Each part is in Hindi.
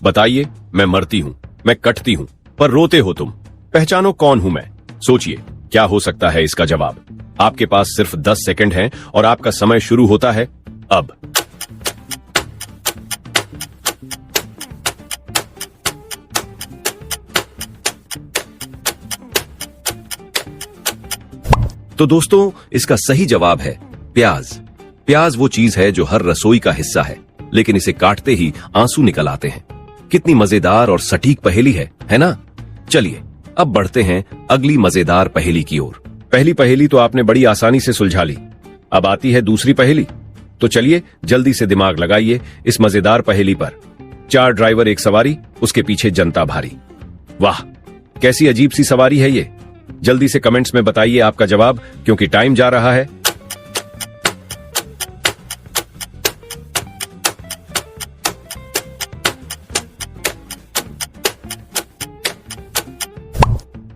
बताइए, मैं मरती हूँ, मैं कटती हूँ, पर रोते हो तुम। पहचानो कौन हूं मैं। सोचिए, क्या हो सकता है इसका जवाब। आपके पास सिर्फ 10 सेकंड हैं और आपका समय शुरू होता है अब। तो दोस्तों, इसका सही जवाब है प्याज। प्याज वो चीज है जो हर रसोई का हिस्सा है, लेकिन इसे काटते ही आंसू निकल आते हैं। कितनी मजेदार और सटीक पहेली है ना? चलिए अब बढ़ते हैं अगली मजेदार पहेली की ओर। पहली पहेली तो आपने बड़ी आसानी से सुलझा ली। अब आती है दूसरी पहेली। तो चलिए जल्दी से दिमाग लगाइए इस मजेदार पहेली पर। 4 ड्राइवर एक सवारी, उसके पीछे जनता भारी। वाह, कैसी अजीब सी सवारी है ये। जल्दी से कमेंट्स में बताइए आपका जवाब, क्योंकि टाइम जा रहा है।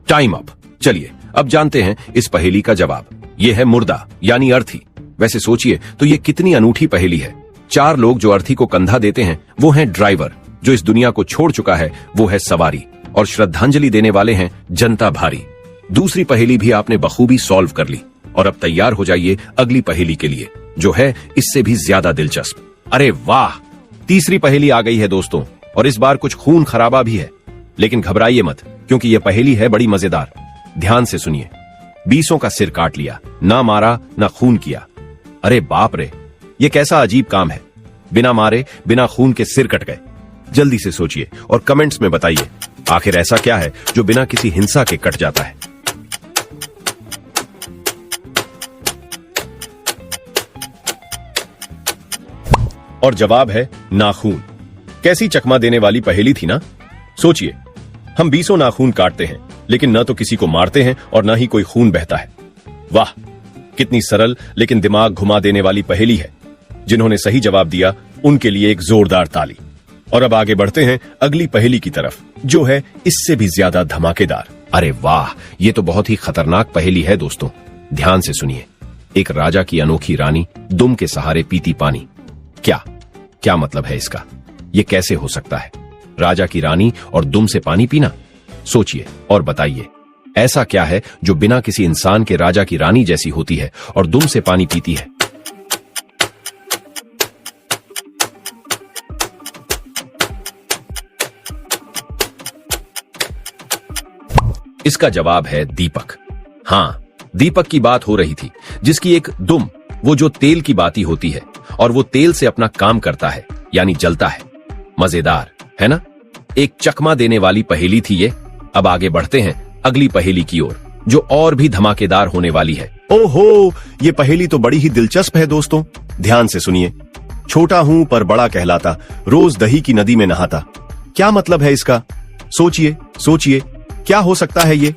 Time up. चलिए अब जानते हैं इस पहेली का जवाब। यह है मुर्दा यानी अर्थी। वैसे सोचिए तो ये कितनी अनूठी पहेली है। 4 लोग जो अर्थी को कंधा देते हैं वो हैं ड्राइवर, जो इस दुनिया को छोड़ चुका है वो है सवारी, और श्रद्धांजलि देने वाले हैं जनता भारी। दूसरी पहेली भी आपने बखूबी सॉल्व कर ली, और अब तैयार हो जाइए अगली पहेली के लिए, जो है इससे भी ज्यादा दिलचस्प। अरे वाह, तीसरी पहेली आ गई है दोस्तों, और इस बार कुछ खून खराबा भी है। लेकिन घबराइए मत, क्योंकि यह पहेली है बड़ी मजेदार। ध्यान से सुनिए। 20 का सिर काट लिया, ना मारा ना खून किया। अरे बाप रे, ये कैसा अजीब काम है। बिना मारे बिना खून के सिर कट गए। जल्दी से सोचिए और कमेंट्स में बताइए, आखिर ऐसा क्या है जो बिना किसी हिंसा के कट जाता है। और जवाब है नाखून। कैसी चकमा देने वाली पहेली थी ना। सोचिए, हम 20 नाखून काटते हैं, लेकिन न तो किसी को मारते हैं और न ही कोई खून बहता है। वाह, कितनी सरल लेकिन दिमाग घुमा देने वाली पहेली है। जिन्होंने सही जवाब दिया उनके लिए एक जोरदार ताली। और अब आगे बढ़ते हैं अगली पहेली की तरफ, जो है इससे भी ज्यादा धमाकेदार। अरे वाह, ये तो बहुत ही खतरनाक पहेली है दोस्तों। ध्यान से सुनिए। एक राजा की अनोखी रानी दुम के सहारे पीती पानी। क्या मतलब है इसका? ये कैसे हो सकता है? राजा की रानी और दुम से पानी पीना? सोचिए और बताइए, ऐसा क्या है जो बिना किसी इंसान के राजा की रानी जैसी होती है और दुम से पानी पीती है? इसका जवाब है दीपक। हाँ, दीपक की बात हो रही थी, जिसकी एक दुम, वो जो तेल की बाती होती है, और वो तेल से अपना काम करता है, यानी जलता है। मजेदार है ना? एक चकमा देने वाली पहेली थी ये। अब आगे बढ़ते हैं अगली पहेली की ओर, जो और भी धमाकेदार होने वाली है। ओहो, ये पहेली तो बड़ी ही दिलचस्प है दोस्तों। ध्यान से सुनिए। छोटा हूं पर बड़ा कहलाता, रोज दही की नदी में नहाता। क्या मतलब है इसका? सोचिए, क्या हो सकता है ये?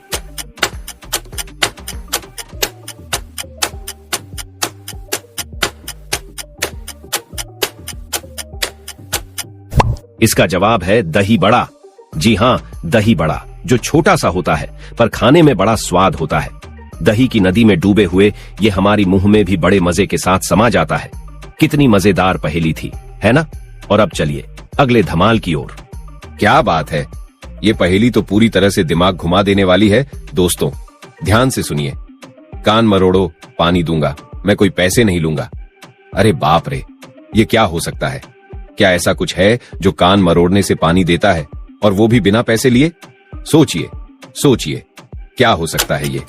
इसका जवाब है दही बड़ा। जी हां, दही बड़ा, जो छोटा सा होता है पर खाने में बड़ा स्वाद होता है। दही की नदी में डूबे हुए ये हमारी मुंह में भी बड़े मजे के साथ समा जाता है। कितनी मजेदार पहेली थी, है ना? और अब चलिए अगले धमाल की ओर। क्या बात है, ये पहेली तो पूरी तरह से दिमाग घुमा देने वाली है दोस्तों। ध्यान से सुनिए। कान मरोड़ो पानी दूंगा, मैं कोई पैसे नहीं लूंगा। अरे बाप रे, ये क्या हो सकता है? क्या ऐसा कुछ है जो कान मरोड़ने से पानी देता है, और वो भी बिना पैसे लिए? सोचिए, क्या हो सकता है ये?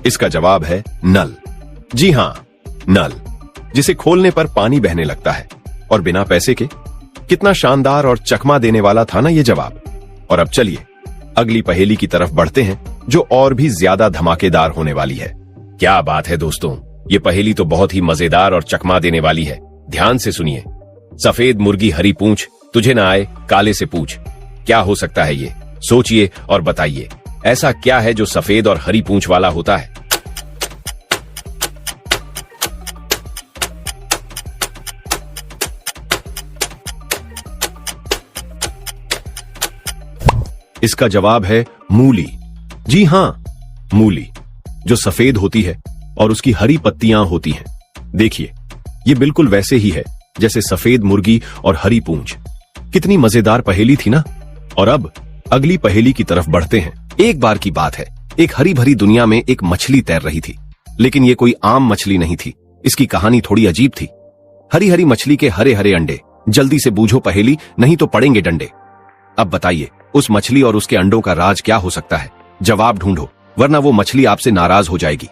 इसका जवाब है नल। जी हां, नल, जिसे खोलने पर पानी बहने लगता है, और बिना पैसे के। कितना शानदार और चकमा देने वाला था ना ये जवाब। और अब चलिए अगली पहेली की तरफ बढ़ते हैं, जो और भी ज्यादा धमाकेदार होने वाली है। क्या बात है दोस्तों, ये पहेली तो बहुत ही मजेदार और चकमा देने वाली है। ध्यान से सुनिए। सफेद मुर्गी हरी पूंछ, तुझे ना आए काले से पूछ। क्या हो सकता है ये? सोचिए और बताइए, ऐसा क्या है जो सफेद और हरी पूंछ वाला होता है? इसका जवाब है मूली। जी हां, मूली। जो सफेद होती है और उसकी हरी पत्तियां होती हैं। देखिए, ये बिल्कुल वैसे ही है जैसे सफेद मुर्गी और हरी पूंछ। कितनी मजेदार पहेली थी ना। और अब अगली पहेली की तरफ बढ़ते हैं। एक बार की बात है, एक हरी भरी दुनिया में एक मछली तैर रही थी, लेकिन ये कोई आम मछली नहीं थी। इसकी कहानी थोड़ी अजीब थी। हरी हरी मछली के हरे हरे अंडे। जल्दी से बूझो पहेली, नहीं तो पड़ेंगे डंडे। अब बताइए, उस मछली और उसके अंडों का राज क्या हो सकता है? जवाब ढूंढो, वरना वो मछली आपसे नाराज हो जाएगी।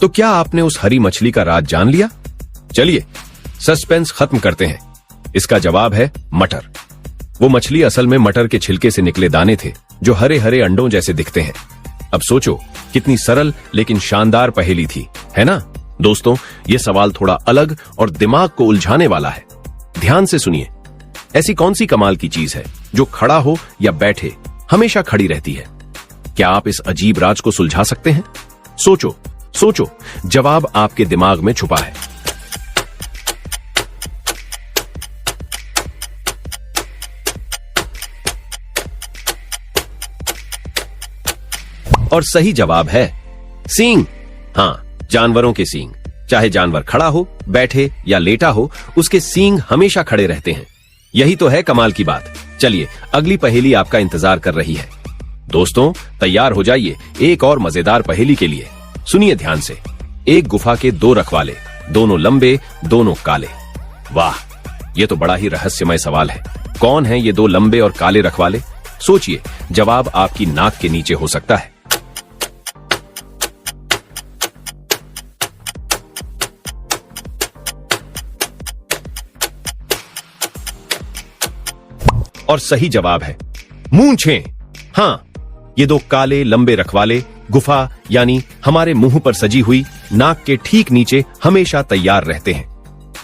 तो क्या आपने उस हरी मछली का राज जान लिया? चलिए सस्पेंस खत्म करते हैं। इसका जवाब है मटर। वो मछली असल में मटर के छिलके से निकले दाने थे, जो हरे हरे अंडों जैसे दिखते हैं। अब सोचो, कितनी सरल लेकिन शानदार पहेली थी, है ना? दोस्तों, ये सवाल थोड़ा अलग और दिमाग को उलझाने वाला है। ध्यान से सुनिए। ऐसी कौन सी कमाल की चीज है जो खड़ा हो या बैठे हमेशा खड़ी रहती है? क्या आप इस अजीब राज को सुलझा सकते हैं? सोचो सोचो, जवाब आपके दिमाग में छुपा है। और सही जवाब है सींग। हाँ, जानवरों के सींग। चाहे जानवर खड़ा हो, बैठे या लेटा हो, उसके सींग हमेशा खड़े रहते हैं। यही तो है कमाल की बात। चलिए, अगली पहेली आपका इंतजार कर रही है। दोस्तों, तैयार हो जाइए एक और मजेदार पहेली के लिए। सुनिए ध्यान से। एक गुफा के दो रखवाले, दोनों लंबे, दोनों काले। वाह, ये तो बड़ा ही रहस्यमय सवाल है। कौन है ये दो लंबे और काले रखवाले? सोचिए, जवाब आपकी नाक के नीचे हो सकता है। और सही जवाब है मूंछें। हाँ, ये दो काले लंबे रखवाले गुफा यानी हमारे मुंह पर सजी हुई नाक के ठीक नीचे हमेशा तैयार रहते हैं।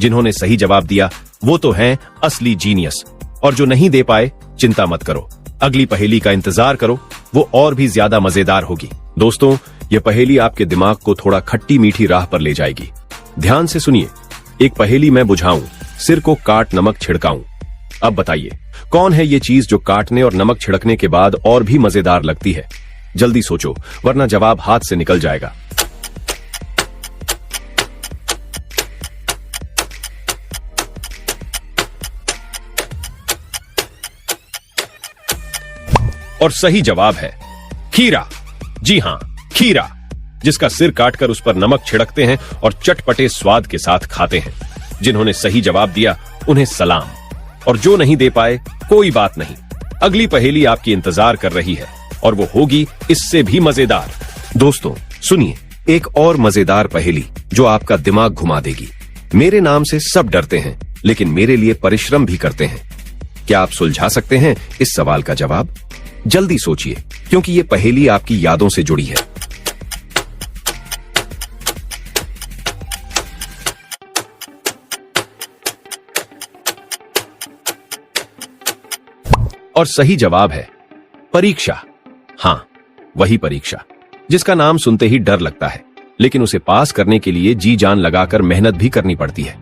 जिन्होंने सही जवाब दिया वो तो हैं असली जीनियस। और जो नहीं दे पाए, चिंता मत करो, अगली पहेली का इंतजार करो, वो और भी ज्यादा मजेदार होगी। दोस्तों, ये पहेली आपके दिमाग को थोड़ा खट्टी मीठी राह पर ले जाएगी। ध्यान से सुनिए। एक पहेली मैं बुझाऊं, सिर को काट नमक छिड़काऊं। अब बताइए, कौन है ये चीज जो काटने और नमक छिड़कने के बाद और भी मजेदार लगती है? जल्दी सोचो, वरना जवाब हाथ से निकल जाएगा। और सही जवाब है खीरा। जी हां, खीरा, जिसका सिर काटकर उस पर नमक छिड़कते हैं और चटपटे स्वाद के साथ खाते हैं। जिन्होंने सही जवाब दिया उन्हें सलाम, और जो नहीं दे पाए कोई बात नहीं। अगली पहेली आपकी इंतजार कर रही है और वो होगी इससे भी मजेदार। दोस्तों सुनिए, एक और मजेदार पहेली जो आपका दिमाग घुमा देगी। मेरे नाम से सब डरते हैं, लेकिन मेरे लिए परिश्रम भी करते हैं। क्या आप सुलझा सकते हैं इस सवाल का जवाब? जल्दी सोचिए, क्योंकि ये पहेली आपकी यादों से जुड़ी है। और सही जवाब है परीक्षा। हां, वही परीक्षा जिसका नाम सुनते ही डर लगता है, लेकिन उसे पास करने के लिए जी जान लगाकर मेहनत भी करनी पड़ती है।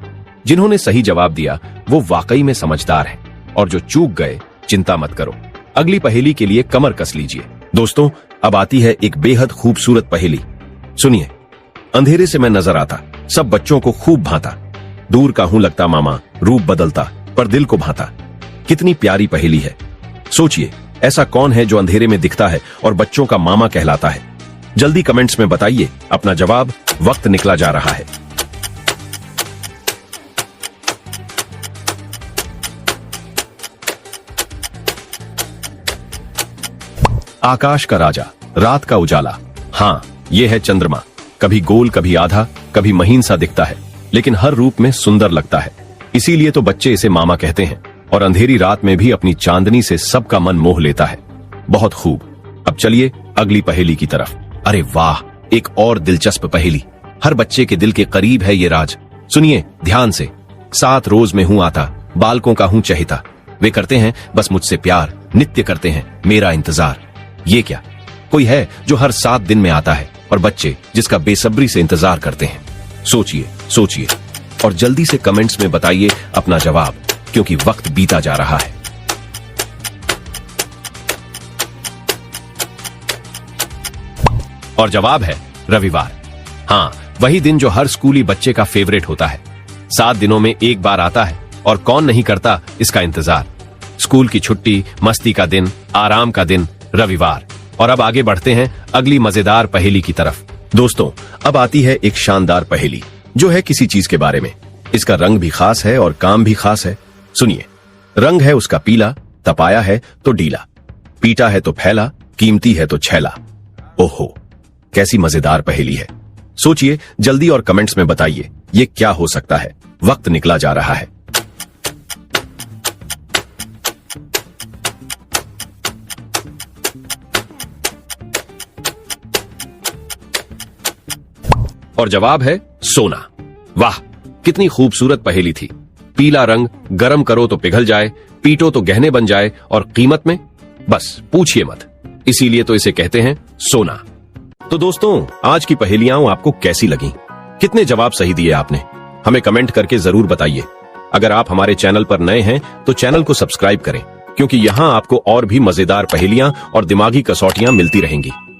जिन्होंने सही जवाब दिया वो वाकई में समझदार हैं, और जो चूक गए, चिंता मत करो, अगली पहेली के लिए कमर कस लीजिए। दोस्तों, अब आती है एक बेहद खूबसूरत पहेली। सुनिए। अंधेरे से मैं नजर आता, सब बच्चों को खूब भाता। दूर का हूं लगता मामा, रूप बदलता पर दिल को भाता। कितनी प्यारी पहेली है। सोचिए, ऐसा कौन है जो अंधेरे में दिखता है और बच्चों का मामा कहलाता है? जल्दी कमेंट्स में बताइए अपना जवाब। वक्त निकला जा रहा है। आकाश का राजा, रात का उजाला। हाँ, ये है चंद्रमा। कभी गोल, कभी आधा, कभी महीन सा दिखता है, लेकिन हर रूप में सुंदर लगता है। इसीलिए तो बच्चे इसे मामा कहते हैं, और अंधेरी रात में भी अपनी चांदनी से सबका मन मोह लेता है। बहुत खूब। अब चलिए अगली पहेली की तरफ। अरे वाह, एक और दिलचस्प पहेली। हर बच्चे के दिल के करीब है ये राज। सुनिए ध्यान से। 7 रोज में हूं आता, बालकों का हूं चहेता। वे करते हैं बस मुझसे प्यार, नित्य करते हैं मेरा इंतजार। ये क्या, कोई है जो हर 7 दिन में आता है, और बच्चे जिसका बेसब्री से इंतजार करते हैं? सोचिए सोचिए। और जल्दी से कमेंट्स में बताइए अपना जवाब, क्योंकि वक्त बीता जा रहा है। और जवाब है रविवार। हाँ, वही दिन जो हर स्कूली बच्चे का फेवरेट होता है। 7 दिनों में एक बार आता है और कौन नहीं करता इसका इंतजार। स्कूल की छुट्टी, मस्ती का दिन, आराम का दिन, रविवार। और अब आगे बढ़ते हैं अगली मजेदार पहेली की तरफ। दोस्तों, अब आती है एक शानदार पहेली जो है किसी चीज के बारे में। इसका रंग भी खास है और काम भी खास है। सुनिए, रंग है उसका पीला, तपाया है तो डीला, पीटा है तो फैला, कीमती है तो छैला। ओहो, कैसी मजेदार पहेली है। सोचिए जल्दी और कमेंट्स में बताइए ये क्या हो सकता है। वक्त निकला जा रहा है। और जवाब है सोना। वाह, कितनी खूबसूरत पहेली थी। पीला रंग, गरम करो तो पिघल जाए, पीटो तो गहने बन जाए, और कीमत में बस पूछिए मत। इसीलिए तो इसे कहते हैं सोना। तो दोस्तों, आज की पहेलियां आपको कैसी लगी? कितने जवाब सही दिए आपने? हमें कमेंट करके जरूर बताइए। अगर आप हमारे चैनल पर नए हैं तो चैनल को सब्सक्राइब करें, क्योंकि यहां आपको और भी मजेदार पहेलियां और दिमागी कसौटियां मिलती रहेंगी।